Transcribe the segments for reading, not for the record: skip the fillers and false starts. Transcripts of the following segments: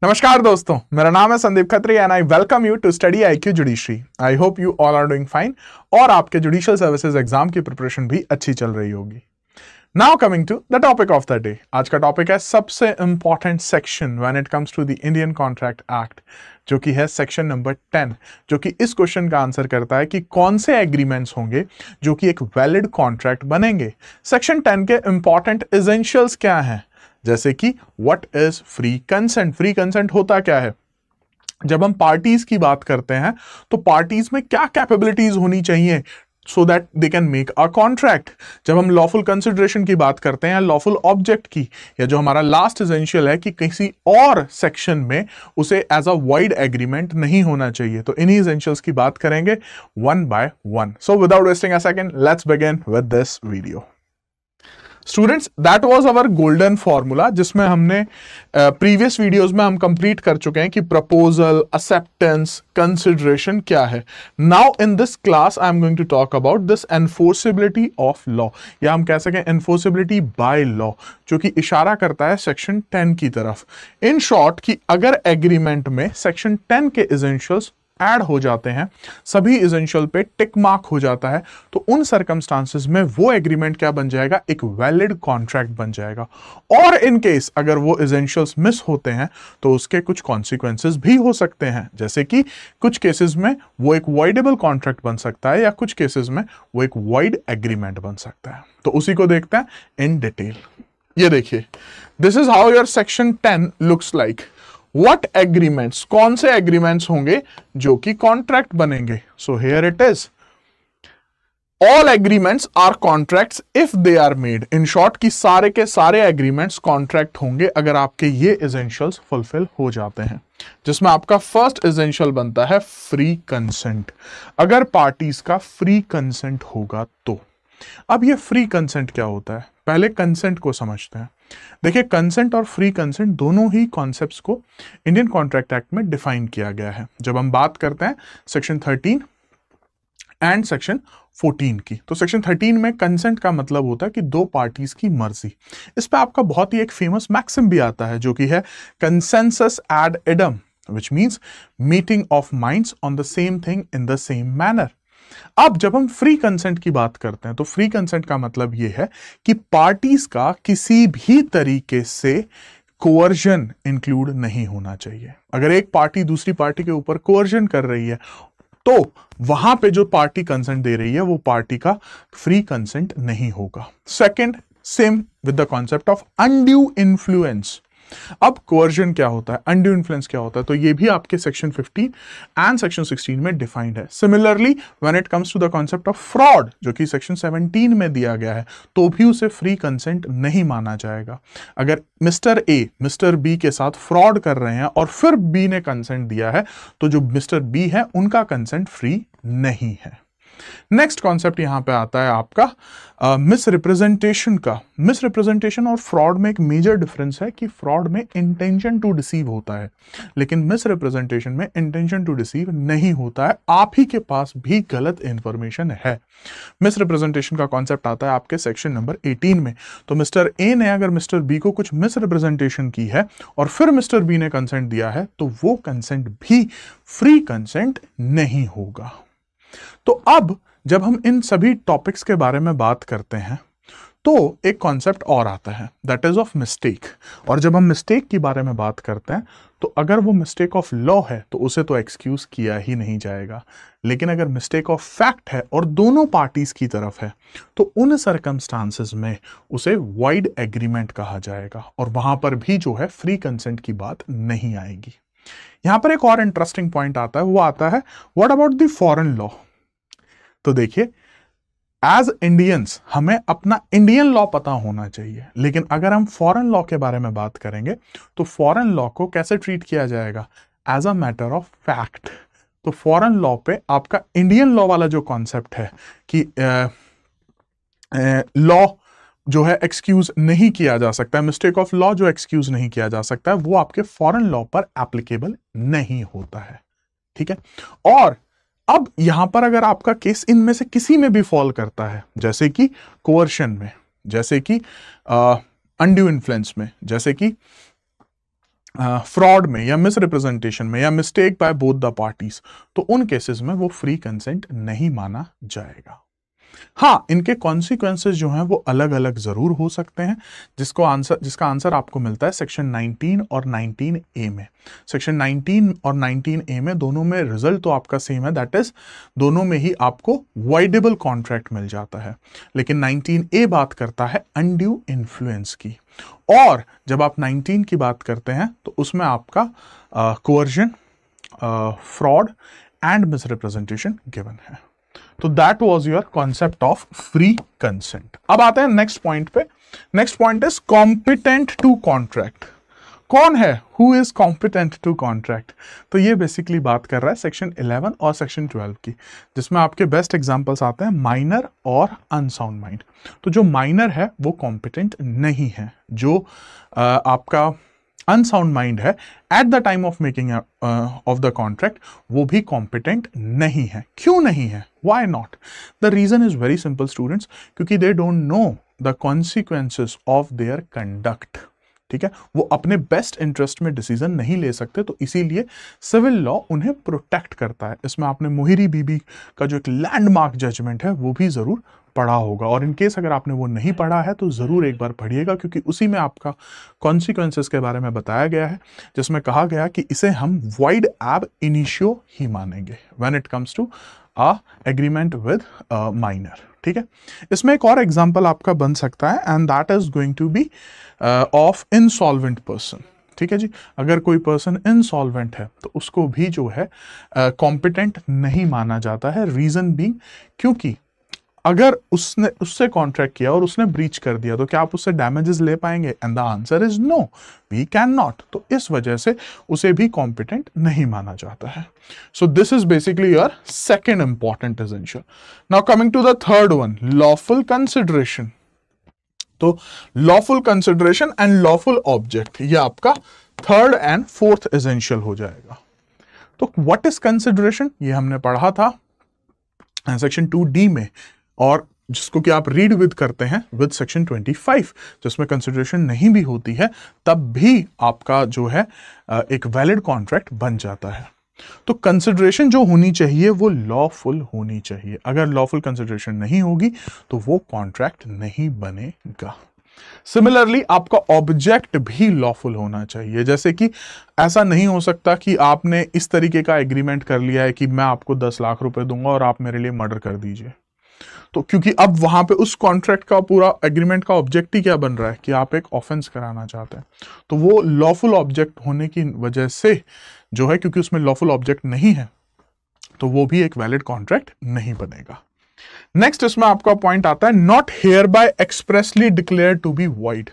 नमस्कार दोस्तों, मेरा नाम है Sandeep Khatri and I welcome you to study IQ judiciary. I hope you all are doing fine और आपके जुडिशियल सर्विसेज एग्जाम की प्रिपरेशन भी अच्छी चल रही होगी। Now coming to the topic of the day. आज का टॉपिक है सबसे important section when it comes to the Indian contract act, जो कि है सेक्शन नंबर 10, जो कि इस क्वेश्चन का आंसर करता है कि कौन से एग्रीमेंट्स होंगे जो कि एक वैलिड कॉन्ट्रैक्ट बनेंगे। सेक्शन 10 के इंपॉर्टेंट एसेंशियल्स क्या हैं, जैसे कि what is free consent. Free consent होता क्या है? जब हम पार्टीज की बात करते हैं तो पार्टीज में क्या कैपेबिलिटीज होनी चाहिए so that they can make a contract. जब हम लॉफुल कंसिडरेशन की बात करते हैं, लॉफुल ऑब्जेक्ट की, या जो हमारा लास्ट एसेंशियल है कि किसी और सेक्शन में उसे एज अ वाइड एग्रीमेंट नहीं होना चाहिए। तो इन्हीं एसेंशियल्स की बात करेंगे one by one. So without wasting a second, let's begin with this video. Students, that was our golden formula, जिसमें हमने प्रीवियस वीडियोस में हम कंप्लीट कर चुके हैं कि प्रपोजल, एक्सेप्टेंस, कंसिडरेशन क्या है। Now in this class I am going to talk about this enforceability of law, या हम कह सकें एनफोर्सेबिलिटी बाय लॉ, जो कि इशारा करता है सेक्शन 10 की तरफ। इन शॉर्ट कि अगर एग्रीमेंट में सेक्शन 10 के एसेंशियल्स ऐड हो जाते हैं, सभी एसेंशियल पे टिक मार्क हो जाता है, तो उन सर्कमस्टांसेस में वो एग्रीमेंट क्या बन जाएगा? एक वैलिड कॉन्ट्रैक्ट बन जाएगा। और इन केस अगर वो एसेंशियल्स मिस होते हैं तो उसके कुछ कॉन्सिक्वेंसेस भी हो सकते हैं, जैसे कि कुछ केसेस में वो एक वॉइडेबल कॉन्ट्रैक्ट बन सकता है, या कुछ केसेस में वो एक वाइड एग्रीमेंट बन सकता है। तो उसी को देखते हैं इन डिटेल। ये देखिए, this is how your section 10 looks like. What agreements, कौन से एग्रीमेंट्स होंगे जो कि कॉन्ट्रैक्ट बनेंगे? So here it is, all agreements are contracts if they are made. In short कि सारे के सारे एग्रीमेंट्स कॉन्ट्रैक्ट होंगे अगर आपके ये एसेंशियल्स फुलफिल हो जाते हैं, जिसमें आपका फर्स्ट एसेंशियल बनता है फ्री कंसेंट। अगर पार्टीज का फ्री कंसेंट होगा तो। अब ये फ्री कंसेंट क्या होता है, पहले कंसेंट को समझते हैं। देखिए, कंसेंट और फ्री कंसेंट दोनों ही कॉन्सेप्ट्स को इंडियन कॉन्ट्रैक्ट एक्ट में डिफाइन किया गया है। जब हम बात करते हैं सेक्शन 13 एंड सेक्शन 14 की, तो सेक्शन 13 में कंसेंट का मतलब होता है कि दो पार्टीज की मर्जी। इस पे आपका बहुत ही एक फेमस मैक्सिम भी आता है, जो कि है consensus ad idem, which means meeting of minds on the same thing in the same manner. अब जब हम फ्री कंसेंट की बात करते हैं तो फ्री कंसेंट का मतलब यह है कि पार्टीज का किसी भी तरीके से कोअर्जन इंक्लूड नहीं होना चाहिए। अगर एक पार्टी दूसरी पार्टी के ऊपर कोअर्जन कर रही है तो वहां पे जो पार्टी कंसेंट दे रही है वो पार्टी का फ्री कंसेंट नहीं होगा। Second, same with the concept of undue influence. अब कोअर्जन क्या होता है, अनड्यू इन्फ्लुएंस क्या होता है, तो ये भी आपके सेक्शन 15 एंड सेक्शन 16 में डिफाइंड है। Similarly when it comes to the concept of fraud, जो कि सेक्शन 17 में दिया गया है, तो भी उसे फ्री कंसेंट नहीं माना जाएगा। अगर मिस्टर ए मिस्टर बी के साथ फ्रॉड कर रहे हैं और फिर बी ने कंसेंट दिया है, तो जो मिस्टर बी है उनका कंसेंट फ्री नहीं है। नेक्स्ट कॉन्सेप्ट यहां पे आता है आपका मिस रिप्रेजेंटेशन का। मिस रिप्रेजेंटेशन और फ्रॉड में एक मेजर डिफरेंस है कि फ्रॉड में इंटेंशन टू डिसीव होता है, लेकिन मिस रिप्रेजेंटेशन में इंटेंशन टू डिसीव नहीं होता है, आप ही के पास भी गलत इंफॉर्मेशन है। मिस रिप्रेजेंटेशन का कॉन्सेप्ट आता है आपके सेक्शन नंबर 18 में। तो मिस्टर ए ने अगर मिस्टर बी को कुछ मिस रिप्रेजेंटेशन की है और फिर मिस्टर बी ने कंसेंट दिया है, तो वो कंसेंट भी फ्री कंसेंट नहीं होगा। तो अब जब हम इन सभी टॉपिक्स के बारे में बात करते हैं तो एक कॉन्सेप्ट और आता है, दैट इज ऑफ मिस्टेक। और जब हम मिस्टेक के बारे में बात करते हैं तो अगर वो मिस्टेक ऑफ लॉ है तो उसे तो एक्सक्यूज किया ही नहीं जाएगा, लेकिन अगर मिस्टेक ऑफ फैक्ट है और दोनों पार्टीज की तरफ है तो उन सर्कमस्टांसेस में उसे वाइड एग्रीमेंट कहा जाएगा, और वहां पर भी जो है फ्री कंसेंट की बात नहीं आएगी। यहां पर एक और इंटरेस्टिंग पॉइंट आता है, वो आता है what about the foreign law. तो देखिए, एज इंडियंस हमें अपना इंडियन लॉ पता होना चाहिए, लेकिन अगर हम फॉरेन लॉ के बारे में बात करेंगे तो फॉरेन लॉ को कैसे ट्रीट किया जाएगा? As a matter of fact. तो फॉरेन लॉ पे आपका इंडियन लॉ वाला जो कॉन्सेप्ट है कि लॉ जो है एक्सक्यूज नहीं किया जा सकता है, मिस्टेक ऑफ लॉ जो एक्सक्यूज नहीं किया जा सकता है, वो आपके फॉरेन लॉ पर एप्लीकेबल नहीं होता है। ठीक है, और अब यहां पर अगर आपका केस इनमें से किसी में भी फॉल करता है, जैसे कि कोअर्शन में, जैसे कि अनड्यू इन्फ्लुएंस में, जैसे कि फ्रॉड में या मिसरिप्रेजेंटेशन में या mistake by both the parties, तो उन केसेस में वो फ्री कंसेंट नहीं माना जाएगा। हाँ, इनके कॉन्सिक्वेंसेस जो हैं वो अलग अलग जरूर हो सकते हैं, जिसका आंसर आपको मिलता है सेक्शन 19 और 19A में। सेक्शन 19 और 19A में दोनों में रिजल्ट तो आपका सेम है, दैट इज दोनों में ही आपको वॉइडेबल कॉन्ट्रैक्ट मिल जाता है। लेकिन 19A बात करता है अनड्यू इन्फ्लुएंस की, और जब आप 19 की बात करते हैं तो उसमें आपका coercion, fraud and misrepresentation given है। तो that was your concept of free consent. अब आते हैं नेक्स्ट पॉइंट पे। Next point is competent to contract. कौन है who is competent to contract? तो ये बेसिकली बात कर रहा है सेक्शन 11 और सेक्शन 12 की, जिसमें आपके बेस्ट एग्जांपल्स आते हैं माइनर और अनसाउंड माइंड। तो जो माइनर है वो कॉम्पिटेंट नहीं है, जो आपका अनसाउंड माइंड है at the time of making of the contract, वो भी कॉम्पिटेंट नहीं है। क्यों नहीं है? Why not? The reason is very simple students, क्योंकि they don't know the consequences of their conduct. ठीक है, वो अपने बेस्ट इंटरेस्ट में डिसीजन नहीं ले सकते, तो इसीलिए सिविल लॉ उन्हें प्रोटेक्ट करता है। इसमें आपने मोहिरी बीबी का जो एक लैंडमार्क जजमेंट है वो भी जरूर पढ़ा होगा, और इन केस अगर आपने वो नहीं पढ़ा है तो जरूर एक बार पढ़िएगा, क्योंकि उसी में आपका कॉन्सिक्वेंसेस के बारे में बताया गया है, जिसमें कहा गया कि इसे हम वॉइड एब इनिशियो ही मानेंगे when it comes to a agreement with minor. ठीक है, इसमें एक और एग्जांपल आपका बन सकता है, and that is going to be of insolvent person. ठीक है जी, अगर कोई पर्सन इनसॉल्वेंट है तो उसको भी जो है कॉम्पिटेंट नहीं माना जाता है। रीजन बीइंग, क्योंकि अगर उससे कॉन्ट्रैक्ट किया और उसने ब्रीच कर दिया तो क्या आप उससे डैमेजेस ले पाएंगे? And the answer is no, we can not. तो इस वजह से उसे भी कॉम्पिटेंट नहीं माना जाता है। So this is basically your second important essential. Now coming to the third one, lawful consideration. तो lawful consideration and lawful object, ये आपका थर्ड एंड फोर्थ एसेंशियल हो जाएगा। तो व्हाट इज कंसिडरेशन? ये हमने पढ़ा था सेक्शन 2D में, और जिसको कि आप रीड विद करते हैं विद सेक्शन 25, जिसमें कंसिडरेशन नहीं भी होती है, तब भी आपका जो है एक वैलिड कॉन्ट्रैक्ट बन जाता है। तो कंसिडरेशन जो होनी चाहिए वो लॉफुल होनी चाहिए। अगर लॉफुल कंसिडरेशन नहीं होगी तो वो कॉन्ट्रैक्ट नहीं बनेगा। सिमिलरली आपका ऑब्जेक्ट भी लॉफुल होना चाहिए, जैसे कि ऐसा नहीं हो सकता कि आपने इस तरीके का एग्रीमेंट कर लिया है कि मैं आपको 10 लाख रुपए दूंगा और आप मेरे लिए मर्डर कर दीजिए। तो क्योंकि अब वहां पे उस कॉन्ट्रैक्ट का पूरा एग्रीमेंट का ऑब्जेक्ट ही क्या बन रहा है कि आप एक ऑफेंस कराना चाहते हैं, तो वो लॉफुल ऑब्जेक्ट होने की वजह से जो है, क्योंकि उसमें लॉफुल ऑब्जेक्ट नहीं है, तो वो भी एक वैलिड कॉन्ट्रैक्ट नहीं बनेगा। नेक्स्ट इसमें आपका पॉइंट आता है not hereby expressly declare to be void.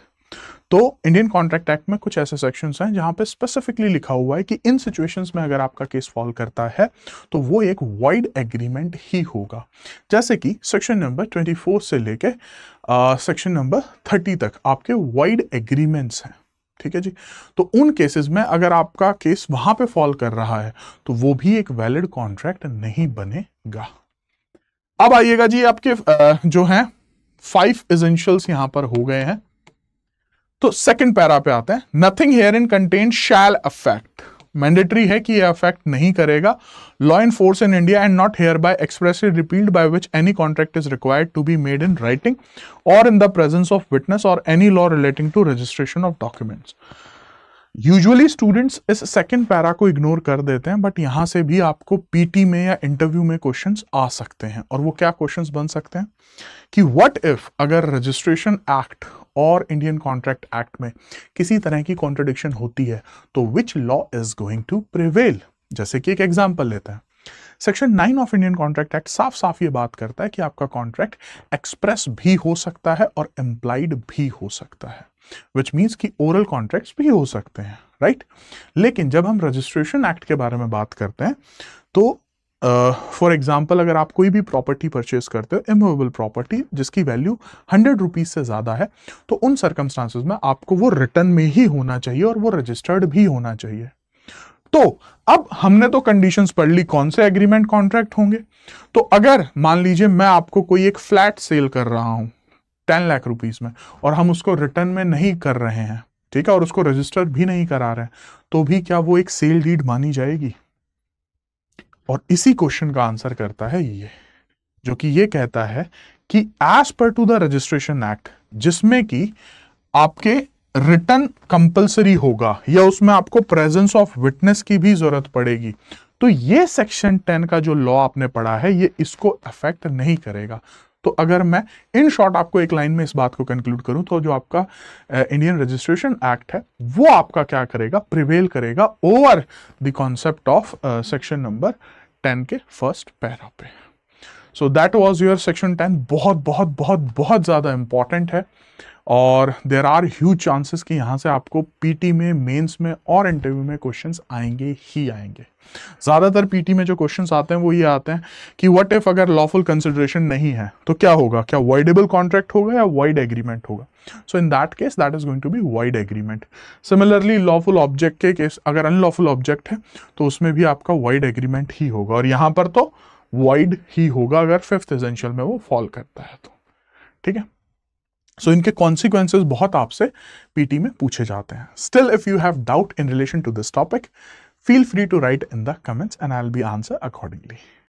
तो इंडियन कॉन्ट्रैक्ट एक्ट में कुछ ऐसे सेक्शंस हैं जहां पे स्पेसिफिकली लिखा हुआ है कि इन सिचुएशंस में अगर आपका केस फॉल करता है तो वो एक वॉइड एग्रीमेंट ही होगा। जैसे कि सेक्शन नंबर 24 से लेके सेक्शन नंबर 30 तक आपके वॉइड एग्रीमेंट्स हैं। ठीक है जी, तो उन केसेस में अगर आपका केस वहां पे फॉल कर रहा है तो वो भी एक वैलिड कॉन्ट्रैक्ट नहीं बनेगा। अब आइएगा जी, आपके जो हैं 5 एसेंशियल्स यहां पर हो गए हैं। तो सेकंड पैरा पे आते हैं, nothing herein contain shall affect. Mandatory है कि यह अफेक्ट नहीं करेगा law in force in India and not hereby expressly repealed by which any contract is required to be made in writing or in the presence of witness or any law relating to registration of documents. Usually students इस second para को ignore कर देते हैं, but यहां से भी आपको PT में या इंटरव्यू में क्वेश्चंस आ सकते हैं। और वो क्या क्वेश्चंस बन सकते हैं कि व्हाट इफ अगर रजिस्ट्रेशन एक्ट और इंडियन कॉन्ट्रैक्ट एक्ट में किसी तरह की कॉन्ट्रडिक्शन होती है तो which law is going to prevail. जैसे कि एक एग्जांपल लेते हैं, section 9 of Indian contract act साफ साफ ये बात करता है कि आपका कॉन्ट्रैक्ट एक्सप्रेस भी हो सकता है और इम्प्लाइड भी हो सकता है, विच मीन्स कि ओरल कॉन्ट्रैक्ट्स भी हो सकते हैं, राइट। लेकिन जब हम रजिस्ट्रेशन एक्ट के बारे में बात करते हैं तो फॉर एग्जाम्पल अगर आप कोई भी प्रॉपर्टी परचेज करते हो, इमूवेबल प्रॉपर्टी जिसकी वैल्यू 100 रुपीज से ज्यादा है, तो उन सर्कमस्टांसेस में आपको वो रिटर्न में ही होना चाहिए और वो रजिस्टर्ड भी होना चाहिए। तो अब हमने तो कंडीशंस पढ़ ली कौन से एग्रीमेंट कॉन्ट्रैक्ट होंगे। तो अगर मान लीजिए मैं आपको कोई एक फ्लैट सेल कर रहा हूं 10 लाख रुपीज में और हम उसको रिटर्न में नहीं कर रहे हैं, ठीक है, और उसको रजिस्टर भी नहीं करा रहे हैं, तो भी क्या वो एक सेल डीड मानी जाएगी? और इसी क्वेश्चन का आंसर करता है ये, जो कि ये कहता है कि as per to the registration act, जिसमें कि आपके रिटर्न कंपलसरी होगा या उसमें आपको प्रेजेंस ऑफ विटनेस की भी जरूरत पड़ेगी, तो ये सेक्शन 10 का जो लॉ आपने पढ़ा है ये इसको अफेक्ट नहीं करेगा। तो अगर मैं इन शॉर्ट आपको एक लाइन में इस बात को कंक्लूड करूं, तो जो आपका इंडियन रजिस्ट्रेशन एक्ट है वो आपका क्या करेगा, प्रिवेल करेगा over the concept of section number 10 के फर्स्ट पैरा पे। So that was your section 10। बहुत बहुत बहुत बहुत ज़्यादा इंपॉर्टेंट है और देर आर ह्यूज चांसेस कि यहाँ से आपको पीटी में, मेंस में और इंटरव्यू में क्वेश्चंस आएंगे ही आएंगे। ज़्यादातर पीटी में जो क्वेश्चंस आते हैं वो ये आते हैं कि व्हाट इफ अगर लॉफुल कंसिडरेशन नहीं है तो क्या होगा, क्या वॉइडेबल कॉन्ट्रैक्ट होगा या वॉइड एग्रीमेंट होगा? So in that case that is going to be void agreement. Similarly lawful object के केस, अगर अनलॉफुल ऑब्जेक्ट है तो उसमें भी आपका वॉइड एग्रीमेंट ही होगा, और यहाँ पर तो वॉइड ही होगा अगर फिफ्थ एसेंशियल में वो फॉल करता है तो। ठीक है, सो इनके कॉन्सिक्वेंसेस बहुत आपसे पीटी में पूछे जाते हैं। Still if you have doubt in relation to this topic, feel free to write in the comments and I'll be answer accordingly.